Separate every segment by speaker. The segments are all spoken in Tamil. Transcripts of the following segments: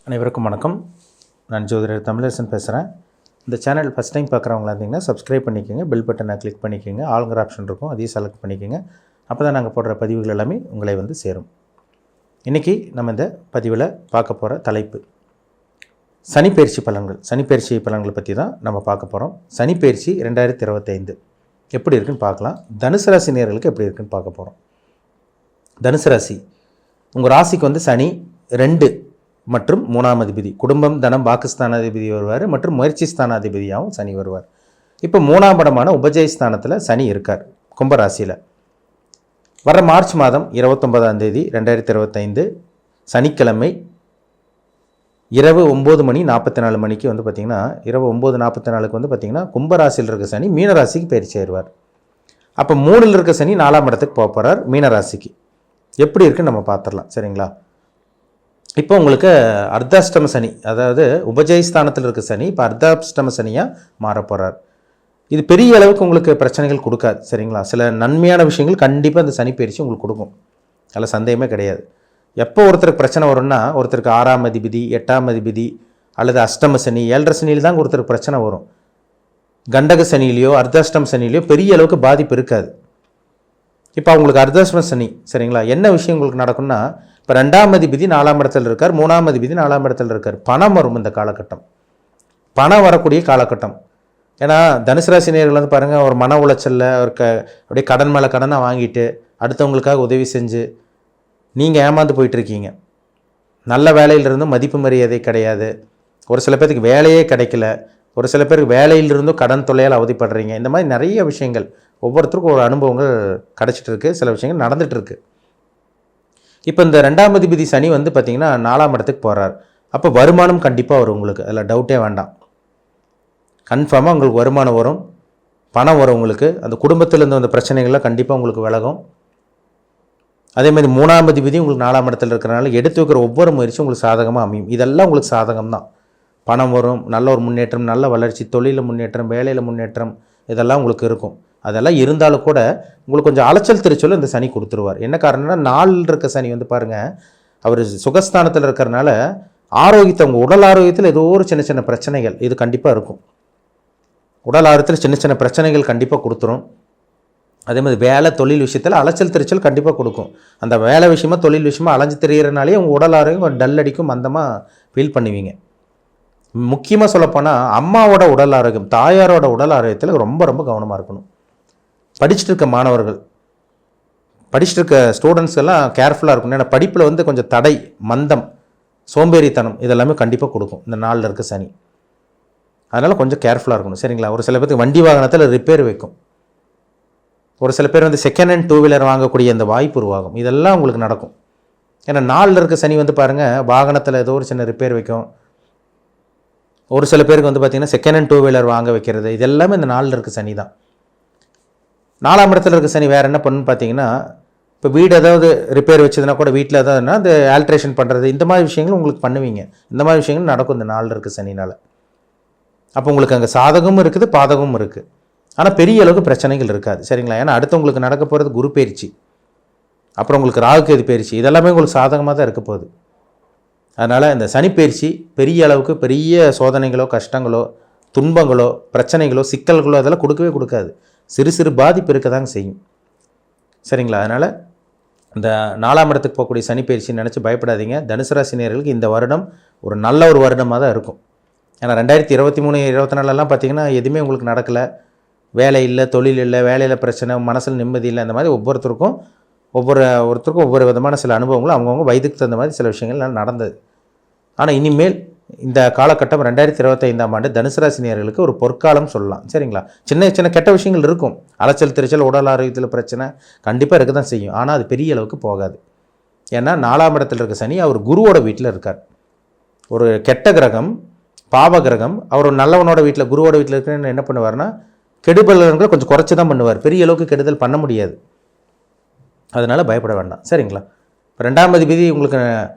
Speaker 1: அனைவருக்கும் வணக்கம். நான் ஜோதிடர் தமிழரசன் பேசுகிறேன். இந்த சேனல் ஃபஸ்ட் டைம் பார்க்குறவங்களா இருந்தீங்கன்னா சப்ஸ்கிரைப் பண்ணிக்கோங்க, பெல் பட்டனை கிளிக் பண்ணிக்கோங்க, ஆளுங்கிற ஆப்ஷன் இருக்கும், அதையும் செலக்ட் பண்ணிக்கோங்க. அப்போ தான் நாங்கள் போடுற பதிவுகள் எல்லாமே உங்களை வந்து சேரும். இன்றைக்கி நம்ம இந்த பதிவில் பார்க்க போகிற தலைப்பு சனிப்பெயர்ச்சி பலன்கள். சனிப்பெயர்ச்சி பலன்களை பற்றி தான் நம்ம பார்க்க போகிறோம். சனிப்பெயர்ச்சி 2025 எப்படி இருக்குன்னு பார்க்கலாம். தனுசு ராசி நேயர்களுக்கு எப்படி இருக்குன்னு பார்க்க போகிறோம். தனுசு ராசி, உங்கள் ராசிக்கு வந்து சனி 2 மற்றும் 3ஆம் அதிபதி, குடும்பம், தனம், வாக்குஸ்தானாதிபதி வருவார் மற்றும் முயற்சி ஸ்தானாதிபதியாகவும் சனி வருவார். இப்போ 3ஆம் இடமான உபஜயஸ்தானத்தில் சனி இருக்கார் கும்பராசியில். வர மார்ச் மாதம் 29ஆம் தேதி 2025 சனிக்கிழமை இரவு 9:44 மணிக்கு வந்து பார்த்திங்கன்னா, இரவு 9:44க்கு வந்து பார்த்திங்கன்னா கும்பராசியில் இருக்க சனி மீனராசிக்கு பயிற்சி ஆயிடுவார். அப்போ 3ல் இருக்க சனி 4ஆம் இடத்துக்கு போக போகிறார் மீனராசிக்கு. எப்படி இருக்குன்னு நம்ம பார்த்துடலாம், சரிங்களா? இப்போ உங்களுக்கு அர்த்தாஷ்டம சனி, அதாவது உபஜயஸ்தானத்தில் இருக்க சனி இப்போ அர்த்தாஷ்டம சனியாக மாறப்போகிறார். இது பெரிய அளவுக்கு உங்களுக்கு பிரச்சனைகள் கொடுக்காது, சரிங்களா? சில நன்மையான விஷயங்கள் கண்டிப்பாக இந்த சனி பயிற்சி உங்களுக்கு கொடுக்கும், அதில் சந்தேகமே கிடையாது. எப்போ ஒருத்தருக்கு பிரச்சனை வரும்னா, ஒருத்தருக்கு 6ஆம் அதிபதி, 8ஆம் அதிபதி அல்லது அஷ்டம சனி, 7.5 சனியில் தான் ஒருத்தருக்கு பிரச்சனை வரும். கண்டக சனியிலையோ அர்த்தாஷ்டம சனியிலையோ பெரிய அளவுக்கு பாதிப்பு இருக்காது. இப்போ அவங்களுக்கு அர்த்தாஷ்டம சனி, சரிங்களா? என்ன விஷயம் உங்களுக்கு நடக்கும்னா, இப்போ 2ஆம் அதிபதி 4ஆம் இடத்துல இருக்கார், 3ஆம் அதிபதி 4ஆம் இடத்துல இருக்கார். பணம் வரும் இந்த காலகட்டம், பணம் வரக்கூடிய காலகட்டம். ஏன்னா தனுசு ராசி நேயர்கள் வந்து பாருங்கள், ஒரு மன உளைச்சலில் ஒரு அப்படியே கடன் மேலே கடனை வாங்கிட்டு அடுத்தவங்களுக்காக உதவி செஞ்சு நீங்கள் ஏமாந்து போயிட்டுருக்கீங்க. நல்ல வேலையிலிருந்தும் மதிப்பு மரியாதை கிடையாது. ஒரு சில பேருக்கு வேலையே கிடைக்கல, ஒரு சில பேருக்கு வேலையிலிருந்தும் கடன் தொல்லையால் அவதிப்படுறீங்க. இந்த மாதிரி நிறைய விஷயங்கள் ஒவ்வொருத்தருக்கும் ஒரு அனுபவங்கள் கிடச்சிட்டு இருக்குது, சில விஷயங்கள் நடந்துகிட்ருக்கு. இப்போ இந்த 2ஆம் அதிபதி சனி வந்து பார்த்திங்கன்னா 4ஆம் இடத்துக்கு போகிறார். அப்போ வருமானம் கண்டிப்பாக வரும் உங்களுக்கு, அதில் டவுட்டே வேண்டாம். கன்ஃபார்மாக உங்களுக்கு வருமானம் வரும், பணம் வரும் உங்களுக்கு. அந்த குடும்பத்திலேருந்து வந்த பிரச்சனைகள்லாம் கண்டிப்பாக உங்களுக்கு விலகும். அதேமாதிரி 3ஆம் அதிபதி உங்களுக்கு 4ஆம் இடத்துல இருக்கிறனால எடுத்து வைக்கிற ஒவ்வொரு முயற்சியும் உங்களுக்கு சாதகமாக அமையும். இதெல்லாம் உங்களுக்கு சாதகம் தான். பணம் வரும், நல்ல ஒரு முன்னேற்றம், நல்ல வளர்ச்சி, தொழிலில் முன்னேற்றம், வேலையில் முன்னேற்றம், இதெல்லாம் உங்களுக்கு இருக்கும். அதெல்லாம் இருந்தாலும் கூட உங்களுக்கு கொஞ்சம் அலைச்சல் திருச்சலும் இந்த சனி கொடுத்துருவார். என்ன காரணம்னா, 4ல் இருக்க சனி வந்து பாருங்கள், அவர் சுகஸ்தானத்தில் இருக்கிறனால ஆரோக்கியத்தை, உங்கள் உடல் ஆரோக்கியத்தில் ஏதோ ஒரு சின்ன சின்ன பிரச்சனைகள் இது கண்டிப்பாக இருக்கும். உடல் ஆரோக்கியத்தில் சின்ன சின்ன பிரச்சனைகள் கண்டிப்பாக கொடுத்துரும். அதே மாதிரி வேலை தொழில் விஷயத்தில் அலைச்சல் திருச்சல் கண்டிப்பாக கொடுக்கும். அந்த வேலை விஷயமா தொழில் விஷயமா அலைஞ்சு திரிகிறனாலே உங்கள் உடல் ஆரோக்கியம் டல் அடிக்கும், மந்தமாக ஃபீல் பண்ணுவீங்க. முக்கியமாக சொல்லப்போனால் அம்மாவோட உடல் ஆரோக்கியம், தாயாரோட உடல் ஆரோக்கியத்தில் ரொம்ப ரொம்ப கவனமாக இருக்கணும். படிச்சுட்டு இருக்க மாணவர்கள், படிச்சுட்டு இருக்க ஸ்டூடெண்ட்ஸ் எல்லாம் கேர்ஃபுல்லாக இருக்கணும். ஏன்னா படிப்பில் வந்து கொஞ்சம் தடை, மந்தம், சோம்பேறித்தனம் இதெல்லாமே கண்டிப்பாக கொடுக்கும் இந்த 4ல் இருக்க சனி. அதனால் கொஞ்சம் கேர்ஃபுல்லாக இருக்கணும், சரிங்களா? ஒரு சில பேருக்கு வண்டி வாகனத்தில் ரிப்பேர் வைக்கும், ஒரு சில பேர் வந்து செகண்ட் ஹேண்ட் 2 வீலர் வாங்கக்கூடிய அந்த வாய்ப்பு உருவாகும். இதெல்லாம் உங்களுக்கு நடக்கும். ஏன்னா 4ல் இருக்க சனி வந்து பாருங்கள், வாகனத்தில் ஏதோ ஒரு சின்ன ரிப்பேர் வைக்கும். ஒரு சில பேருக்கு வந்து பார்த்திங்கன்னா செகண்ட் ஹேண்ட் 2 வீலர் வாங்க வைக்கிறது, இது எல்லாமே இந்த 4ல் இருக்க சனி தான். 4ஆம் இடத்துல இருக்க சனி வேறு என்ன பண்ணுன்னு பார்த்தீங்கன்னா, இப்போ வீடு ஏதாவது ரிப்பேர் வச்சதுன்னா கூட, வீட்டில் ஏதாவதுன்னா அந்த ஆல்ட்ரேஷன் பண்ணுறது, இந்த மாதிரி விஷயங்கள் உங்களுக்கு பண்ணுவீங்க. இந்த மாதிரி விஷயங்கள் நடக்கும் இந்த 4ல் இருக்க சனினால். அப்போ உங்களுக்கு அங்கே சாதகமும் இருக்குது, பாதகமும் இருக்குது. ஆனால் பெரிய அளவுக்கு பிரச்சனைகள் இருக்காது, சரிங்களா? ஏன்னா அடுத்து உங்களுக்கு நடக்க போகிறது குரு பயிற்சி, அப்புறம் உங்களுக்கு ராகு கேது பயிற்சி, இதெல்லாமே உங்களுக்கு சாதகமாக தான் இருக்க போகுது. அதனால் இந்த சனிப்பயிற்சி பெரிய அளவுக்கு பெரிய சோதனைகளோ, கஷ்டங்களோ, துன்பங்களோ, பிரச்சனைகளோ, சிக்கல்களோ அதெல்லாம் கொடுக்கவே கொடுக்காது. சிறு சிறு பாதிப்பு இருக்க தாங்க செய்யும், சரிங்களா? அதனால் இந்த 4ஆம் இடத்துக்கு போகக்கூடிய சனிப்பயிற்சி நினச்சி பயப்படாதீங்க. தனுசு ராசி நேயர்களுக்கு இந்த வருடம் ஒரு நல்ல ஒரு வருடமாக தான் இருக்கும். ஏன்னா 2023, 24 பார்த்திங்கன்னா எதுவுமே உங்களுக்கு நடக்கலை. வேலை இல்லை, தொழில் இல்லை, வேலையில் பிரச்சனை, மனசில் நிம்மதி இல்லை. அந்த மாதிரி ஒவ்வொருத்தருக்கும் ஒவ்வொரு விதமான சில அனுபவங்களும் அவங்கவுங்க வயதுக்கு தகுந்த மாதிரி சில விஷயங்கள் நடந்தது. ஆனால் இனிமேல் இந்த காலகட்டம் 2025ஆம் ஆண்டு தனுசு ராசி நேயர்களுக்கு ஒரு பொற்காலம் சொல்லலாம், சரிங்களா? சின்ன சின்ன கெட்ட விஷயங்கள் இருக்கும், அலைச்சல் திருச்சல், உடல் ஆரோக்கியத்தில் பிரச்சனை கண்டிப்பாக இருக்க தான் செய்யும். ஆனால் அது பெரிய அளவுக்கு போகாது. ஏன்னா 4ஆம் இடத்துல இருக்க சனி அவர் குருவோட வீட்டில் இருக்கார். ஒரு கெட்ட கிரகம், பாவ கிரகம், அவர் நல்லவனோட வீட்டில், குருவோட வீட்டில் இருக்குன்னு என்ன பண்ணுவார்னா, கெடுபலன்களை கொஞ்சம் குறைச்சி தான் பண்ணுவார். பெரிய அளவுக்கு கெடுதல் பண்ண முடியாது. அதனால் பயப்பட வேண்டாம், சரிங்களா? 2ஆம் அதிபதி உங்களுக்கு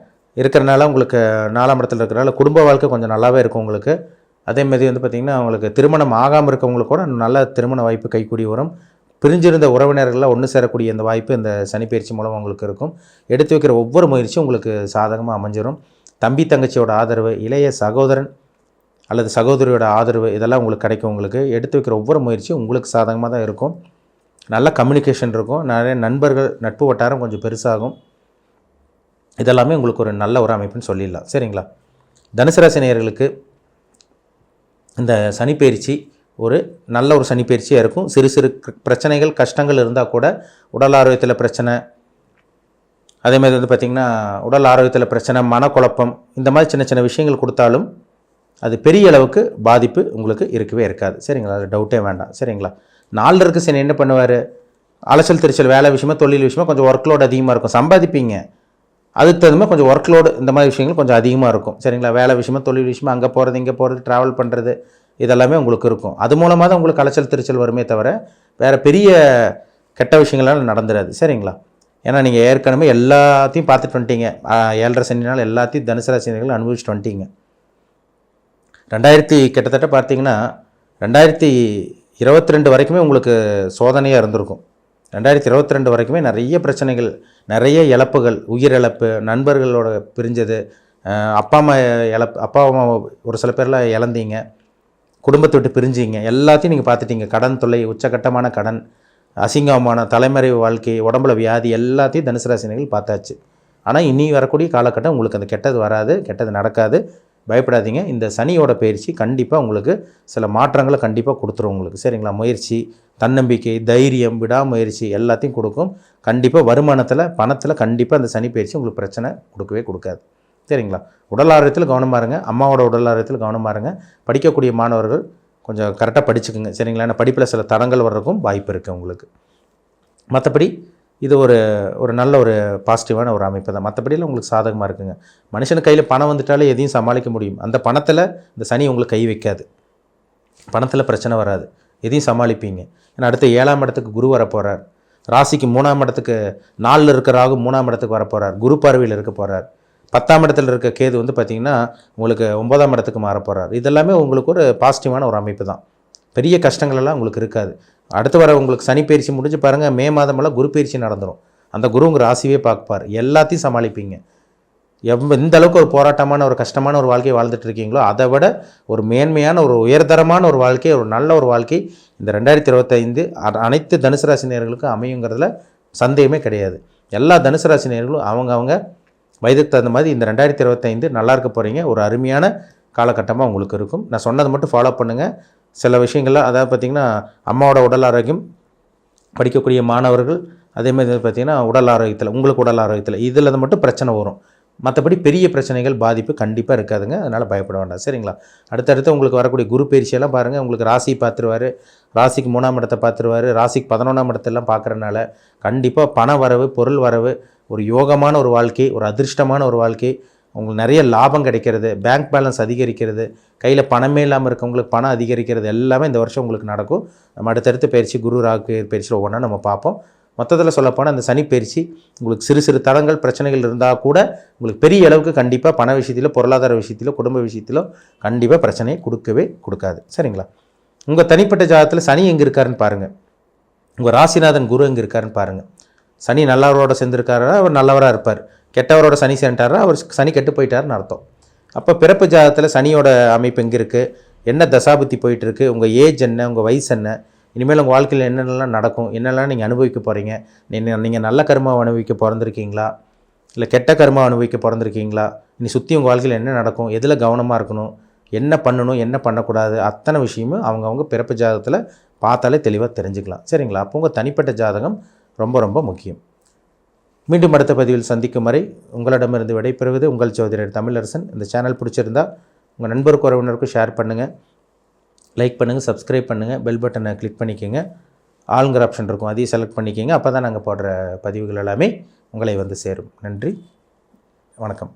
Speaker 1: இருக்கிறனால, உங்களுக்கு 4ஆம் இடத்துல இருக்கிறனால குடும்ப வாழ்க்கை கொஞ்சம் நல்லாவே இருக்கும் உங்களுக்கு. அதேமாதிரி வந்து பார்த்திங்கன்னா, உங்களுக்கு திருமணம் ஆகாமல் இருக்கவங்களுக்கு கூட நல்ல திருமண வாய்ப்பு கைக்கூடி வரும். பிரிஞ்சிருந்த உறவினர்கள்லாம் ஒன்று சேரக்கூடிய இந்த வாய்ப்பு இந்த சனிப்பெயர்ச்சி மூலம் உங்களுக்கு இருக்கும். எடுத்து வைக்கிற ஒவ்வொரு முயற்சியும் உங்களுக்கு சாதகமாக அமைஞ்சிடும். தம்பி தங்கச்சியோட ஆதரவு, இளைய சகோதரன் அல்லது சகோதரியோட ஆதரவு இதெல்லாம் உங்களுக்கு கிடைக்கும். உங்களுக்கு எடுத்து வைக்கிற ஒவ்வொரு முயற்சியும் உங்களுக்கு சாதகமாக தான் இருக்கும். நல்ல கம்யூனிகேஷன் இருக்கும். நிறைய நண்பர்கள், நட்பு வட்டாரம் கொஞ்சம் பெருசாகும். இதெல்லாமே உங்களுக்கு ஒரு நல்ல ஒரு அமைப்புன்னு சொல்லிடலாம். சரிங்களா? தனுசு ராசி நேயர்களுக்கு இந்த சனிப்பெயர்ச்சி ஒரு நல்ல ஒரு சனிப்பெயர்ச்சியாக இருக்கும். சிறு சிறு பிரச்சனைகள், கஷ்டங்கள் இருந்தால் கூட உடல் ஆரோக்கியத்தில் பிரச்சனை, அதேமாதிரி வந்து பார்த்திங்கன்னா உடல் ஆரோக்கியத்தில் பிரச்சனை, மனக்குழப்பம், இந்த மாதிரி சின்ன சின்ன விஷயங்கள் கொடுத்தாலும் அது பெரிய அளவுக்கு பாதிப்பு உங்களுக்கு இருக்கவே இருக்காது. சரிங்களா? அது டவுட்டே வேண்டாம். சரிங்களா? 4 இருக்க சனி என்ன பண்ணுவார்? அலைச்சல் திருச்சல், வேலை விஷயமா, தொழில் விஷயமா கொஞ்சம் ஒர்க் லோடு அதிகமாக இருக்கும். சம்பாதிப்பீங்க, அதுக்கு தகுந்த கொஞ்சம் ஒர்க் லோடு இந்த மாதிரி விஷயங்கள் கொஞ்சம் அதிகமாக இருக்கும். சரிங்களா? வேலை விஷயமா, தொழில் விஷயமா, அங்கே போகிறது இங்கே போகிறது, ட்ராவல் பண்ணுறது, இதெல்லாமே உங்களுக்கு இருக்கும். அது மூலமாக தான் உங்களுக்கு அலைச்சல் திருச்சல் வருமே தவிர வேறு பெரிய கெட்ட விஷயங்கள்லாம் நடந்துடாது. சரிங்களா? ஏன்னா நீங்கள் ஏற்கனவே எல்லாத்தையும் பார்த்துட்டு வந்துட்டீங்க. 7.5 சனினால் எல்லாத்தையும் தனுசு ராசினர்கள் அனுபவிச்சுட்டு வந்துட்டீங்க. கிட்டத்தட்ட பார்த்தீங்கன்னா 2022 வரைக்குமே உங்களுக்கு சோதனையாக இருந்திருக்கும். 2022 வரைக்குமே நிறைய பிரச்சனைகள், நிறைய இழப்புகள், உயிரிழப்பு, நண்பர்களோட பிரிஞ்சது, அப்பா அம்மா ஒரு சில பேர்லாம் இழந்தீங்க, குடும்பத்தை விட்டு பிரிஞ்சிங்க, எல்லாத்தையும் நீங்கள் பார்த்துட்டீங்க. கடன் தொல்லை, உச்சகட்டமான கடன், அசிங்கமான தலைமறைவு வாழ்க்கை, உடம்புல வியாதி, எல்லாத்தையும் தனுசு ராசினர்கள் பார்த்தாச்சு. ஆனால் இனி வரக்கூடிய காலகட்டம் உங்களுக்கு அந்த கெட்டது வராது, கெட்டது நடக்காது. பயப்படாதீங்க. இந்த சனியோட பயிற்சி கண்டிப்பாக உங்களுக்கு சில மாற்றங்களை கண்டிப்பாக கொடுத்துரும் உங்களுக்கு. சரிங்களா? முயற்சி, தன்னம்பிக்கை, தைரியம், விடாமுயற்சி எல்லாத்தையும் கொடுக்கும். கண்டிப்பாக வருமானத்தில், பணத்தில் கண்டிப்பாக அந்த சனி பயிற்சி உங்களுக்கு பிரச்சனை கொடுக்கவே கொடுக்காது. சரிங்களா? உடல் ஆரோக்கியத்தில் கவனமாக இருங்க. அம்மாவோட உடல் ஆரோக்கியத்தில் கவனமாக இருங்க. படிக்கக்கூடிய மாணவர்கள் கொஞ்சம் கரெக்டாக படிச்சுக்குங்க. சரிங்களா? ஏன்னா படிப்பில் சில தடங்கள் வர்றதுக்கும் வாய்ப்பு இருக்குது உங்களுக்கு. மற்றபடி இது ஒரு நல்ல ஒரு பாசிட்டிவான ஒரு அமைப்பு தான். மற்றபடியில் உங்களுக்கு சாதகமாக இருக்குங்க. மனுஷனுக்கு கையில் பணம் வந்துட்டாலே எதையும் சமாளிக்க முடியும். அந்த பணத்தில் இந்த சனி உங்களுக்கு கை வைக்காது. பணத்தில் பிரச்சனை வராது, எதையும் சமாளிப்பீங்க. ஏன்னா அடுத்து 7ஆம் இடத்துக்கு குரு வரப்போகிறார். ராசிக்கு 3ஆம் இடத்துக்கு 4 இருக்கிற ராகு 3ஆம் இடத்துக்கு வரப்போகிறார். குரு பார்வையில் இருக்க போகிறார். 10ஆம் இடத்துல இருக்க கேது வந்து பார்த்திங்கன்னா உங்களுக்கு 9ஆம் இடத்துக்கு மாறப்போகிறார். இதெல்லாமே உங்களுக்கு ஒரு பாசிட்டிவான ஒரு அமைப்பு தான். பெரிய கஷ்டங்களெல்லாம் உங்களுக்கு இருக்காது. அடுத்து வர உங்களுக்கு சனி பயிற்சி முடிஞ்சு பாருங்கள், மே மாதமெல்லாம் குரு பயிற்சி நடந்துடும். அந்த குரு உங்கள் ராசியே பார்ப்பார். எல்லாத்தையும் சமாளிப்பீங்க. எந்த அளவுக்கு ஒரு போராட்டமான ஒரு கஷ்டமான ஒரு வாழ்க்கையை வாழ்ந்துட்டு இருக்கீங்களோ அதை விட ஒரு மேன்மையான ஒரு உயர்தரமான ஒரு வாழ்க்கை, ஒரு நல்ல ஒரு வாழ்க்கை இந்த 2025 அனைத்து தனுசு ராசி நேயர்களுக்கும் அமையுங்கிறதுல சந்தேகமே கிடையாது. எல்லா தனுசு ராசி நேயர்களும் அவங்க வயதுக்கு தகுந்த மாதிரி இந்த 2025 நல்லா இருக்க போகிறீங்க. ஒரு அருமையான காலகட்டமாக உங்களுக்கு இருக்கும். நான் சொன்னதை மட்டும் ஃபாலோ பண்ணுங்கள். சில விஷயங்கள்லாம் அதாவது பார்த்திங்கன்னா அம்மாவோட உடல் ஆரோக்கியம், படிக்கக்கூடிய மாணவர்கள், அதேமாதிரி பார்த்திங்கன்னா உடல் ஆரோக்கியத்தில், உங்களுக்கு உடல் ஆரோக்கியத்தில் இதில் மட்டும் பிரச்சனை வரும். மற்றபடி பெரிய பிரச்சனைகள், பாதிப்பு கண்டிப்பாக இருக்காதுங்க. அதனால் பயப்பட வேண்டாம். சரிங்களா? அடுத்தடுத்து உங்களுக்கு வரக்கூடிய குரு பயிற்சியெல்லாம் பாருங்கள். உங்களுக்கு ராசி பார்த்துருவார், ராசிக்கு 3ஆம் இடத்தை பார்த்துருவார், ராசிக்கு 11ஆம் இடத்தெல்லாம் பார்க்குறனால கண்டிப்பாக பண வரவு, பொருள் வரவு, ஒரு யோகமான ஒரு வாழ்க்கை, ஒரு அதிர்ஷ்டமான ஒரு வாழ்க்கை, உங்களுக்கு நிறைய லாபம் கிடைக்கிறது, பேங்க் பேலன்ஸ் அதிகரிக்கிறது, கையில் பணமே இல்லாமல் இருக்கவங்களுக்கு பணம் அதிகரிக்கிறது எல்லாமே இந்த வருஷம் உங்களுக்கு நடக்கும். நம்ம அடுத்தடுத்து பயிற்சி, குரு ராகு பயிற்சியில் ஒவ்வொன்றா நம்ம பார்ப்போம். மொத்தத்தில் சொல்லப்போனால் அந்த சனி பயிற்சி உங்களுக்கு சிறு சிறு தடங்கள், பிரச்சனைகள் இருந்தால் கூட உங்களுக்கு பெரிய அளவுக்கு கண்டிப்பாக பண விஷயத்தில், பொருளாதார விஷயத்தில், குடும்ப விஷயத்திலோ கண்டிப்பாக பிரச்சனையை கொடுக்கவே கொடுக்காது. சரிங்களா? உங்கள் தனிப்பட்ட ஜாதகத்தில் சனி எங்கே இருக்காருன்னு பாருங்கள். உங்கள் ராசிநாதன் குரு எங்கே இருக்காருன்னு பாருங்கள். சனி நல்லவரோட சேர்ந்துருக்காரா, அவர் நல்லவராக இருப்பார். கெட்டவரோட சனி சேர்ந்துட்டாரா, அவர் சனி கெட்டு போயிட்டாருன்னு அர்த்தம். அப்போ பிறப்பு ஜாதகத்தில் சனியோட அமைப்பு எங்கே இருக்குது, என்ன தசாபுத்தி போயிட்டுருக்கு, உங்கள் ஏஜ் என்ன, உங்கள் வயசு என்ன, இனிமேல் உங்கள் வாழ்க்கையில் என்னென்னலாம் நடக்கும், என்னெல்லாம் நீங்கள் அனுபவிக்க போகிறீங்க, நீங்கள் நல்ல கர்மாவை அனுபவிக்க பிறந்திருக்கீங்களா, இல்லை கெட்ட கர்மாவை அனுபவிக்க பிறந்திருக்கீங்களா, இனி சுற்றி உங்கள் வாழ்க்கையில் என்ன நடக்கும், எதில் கவனமாக இருக்கணும், என்ன பண்ணணும், என்ன பண்ணக்கூடாது, அத்தனை விஷயமும் அவங்கவுங்க பிறப்பு ஜாதகத்தில் பார்த்தாலே தெளிவாக தெரிஞ்சுக்கலாம். சரிங்களா? அப்போ உங்கள் தனிப்பட்ட ஜாதகம் ரொம்ப ரொம்ப முக்கியம். மீண்டும் அடுத்த பதிவில் சந்திக்கும் வரை உங்களிடமிருந்து விடைபெறுவது உங்கள் ஜோதிடர் தமிழரசன். இந்த சேனல் பிடிச்சிருந்தா உங்கள் நண்பருக்கு உறவினருக்கும் ஷேர் பண்ணுங்கள், லைக் பண்ணுங்கள், சப்ஸ்கிரைப் பண்ணுங்கள், பெல் பட்டனை கிளிக் பண்ணிக்கோங்க. ஆளுங்கிற ஆப்ஷன் இருக்கும், அதையும் செலக்ட் பண்ணிக்கோங்க. அப்போ தான் நாங்கள் போடுற பதிவுகள் எல்லாமே உங்களை வந்து சேரும். நன்றி, வணக்கம்.